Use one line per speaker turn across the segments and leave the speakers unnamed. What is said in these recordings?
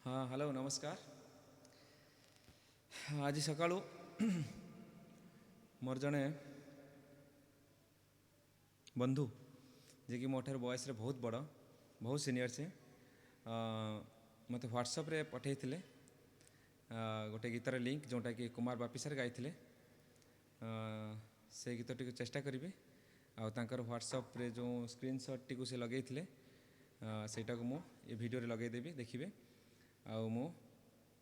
हाँ हेलो नमस्कार। आज सका मोर जड़े बंधु जे कि मोठार बयस बहुत बड़ बहुत सीनियर से मत व्हाट्सएप रे पठे गोटे गीतर लिंक जोटा कि कुमार बापी सर गाई से गीत टी चेष्टा करेंगे आर व्हाट्सएप रे जो स्क्रीनशॉट टी से लगे सेटा को मु ये वीडियो रे लगेदेवी देखिए मु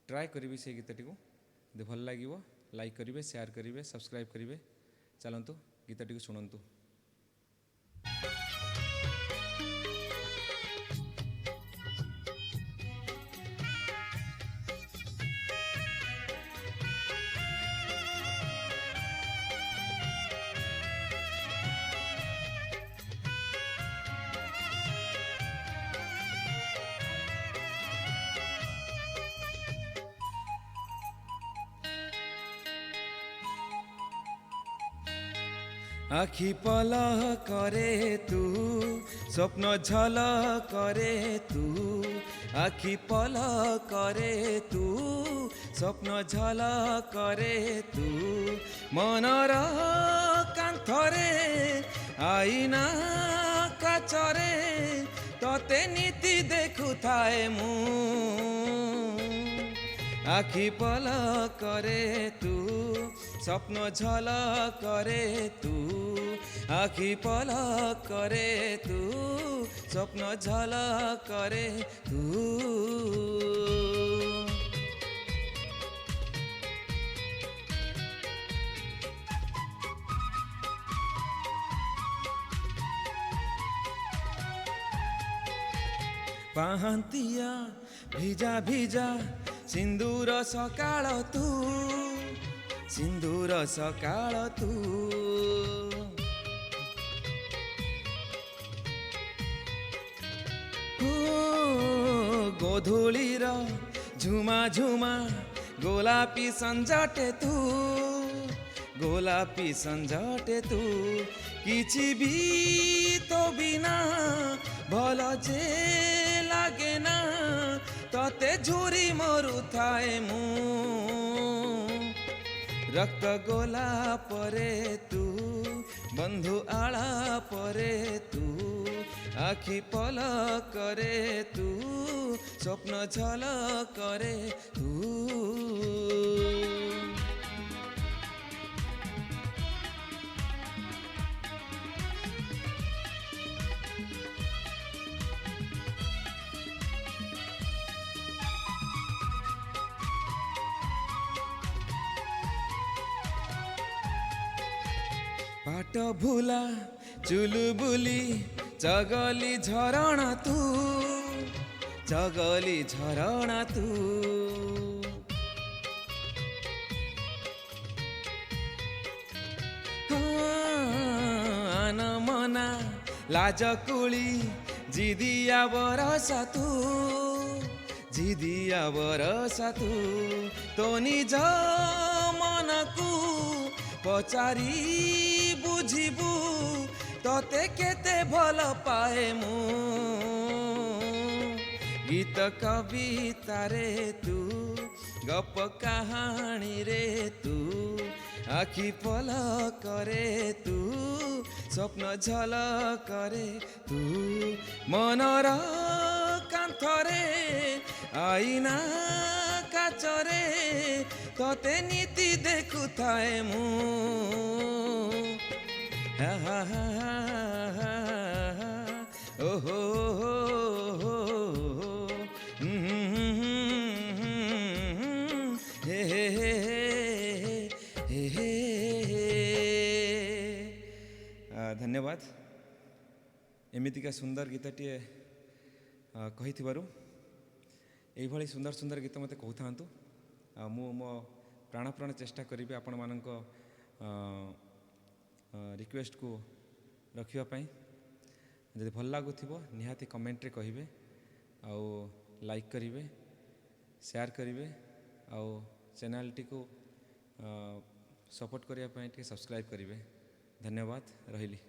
ट्राए करी से गीतटी को यदि भल लगे लाइक करेंगे शेयर करेंगे सब्सक्राइब करेंगे चलतु गीतटी को शुणु। आखि पल करे तू स्वप्न झल करे तू आखि पल करे तू स्वप्न झल करे तू मनर कांथरे आईना काचरे तते नीति देखु थाए मु आखि पल करे तू स्वप्न झल करे तू आखि पल करे तू स्वप्न झल करे तू। पाहांतिया भिजा भिजा सिंदूर सकाळ तू सिंदूर सकाळ तू गोधूलीर झुमा झुमा गोलापी संजटे तू गोलापी संजटे तू किछि भी तो बिना भल जे लागे ना तते झुरी मरु थाए मु रक्त गोला परे तू बंधु आला परे तू आखि पल करे तू स्वप्न झल करे तू। पाट भूला चुलबुली चगली झरणा तू चगली झरणा तू आन मना लाजकुली जिदिया बरसा तू जिदिया बरसा तू तो निज मनकू पचारी बुझिबू तते केते भल पाए मु गीत कविता रे तू गप कहानी रे तू आखि पल करे तू स्वप्न झल करे तू मनर कांथरे आईना काचरे तते नीति देखु थाए मु हा हा हा हा ओहो हे हे हे धन्यवाद एमितिका सुंदर गीतटीए कही यही सुंदर सुंदर गीत मत कहूँ मु मो प्राण चेष्टा करी आपण मानक रिक्वेस्ट को रखापी जब भल लगुव निहाती कमेंट रे कहिबे आउ लाइक करिवे शेयर करिवे आउ चैनल टी को सपोर्ट करने सब्सक्राइब करिवे। धन्यवाद रहिली।